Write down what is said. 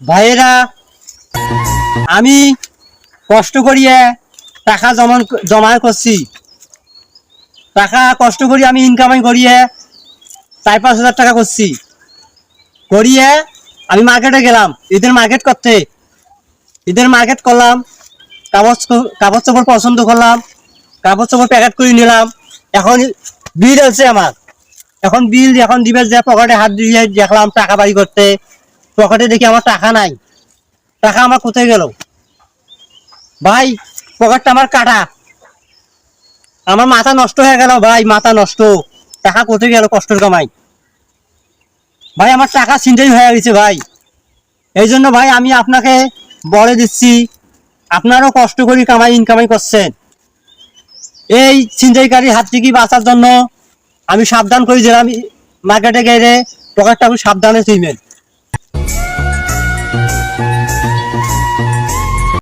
ভাইয়েরা, আমি কষ্ট করিয়ে টাকা জমা করছি। টাকা কষ্ট করি আমি ইনকামাই করিয়ে 4-5 হাজার টাকা করছি। করিয়ে আমি মার্কেটে গেলাম, ঈদের মার্কেট করতে। ঈদের মার্কেট করলাম, কাপড় চোপড় পছন্দ করলাম, কাপড় চোপড় প্যাকেট করে নিলাম। এখন বিল আছে আমার, এখন বিল এখন দিবে, যে পকেটে হাত দিয়ে দেখলাম টাকা বাড়ি করতে, পকেটে দেখি আমার টাকা নাই। টাকা আমার কোথায় গেল ভাই? পকেটটা আমার কাটা, আমার মাথা নষ্ট হয়ে গেল ভাই, মাথা নষ্ট। টাকা কোথায় গেল কষ্টের কামাই? ভাই আমার টাকা ছিনতাই হয়ে গেছে ভাই। এই জন্য ভাই আমি আপনাকে বলে দিচ্ছি, আপনারও কষ্ট করে ইনকামাই করছেন, এই ছিনতাইকারীর হাত থেকে বাঁচার জন্য আমি সাবধান করে দিলাম, মার্কেটে গেলে পকেটটা আপনি সাবধানে তুইবেন।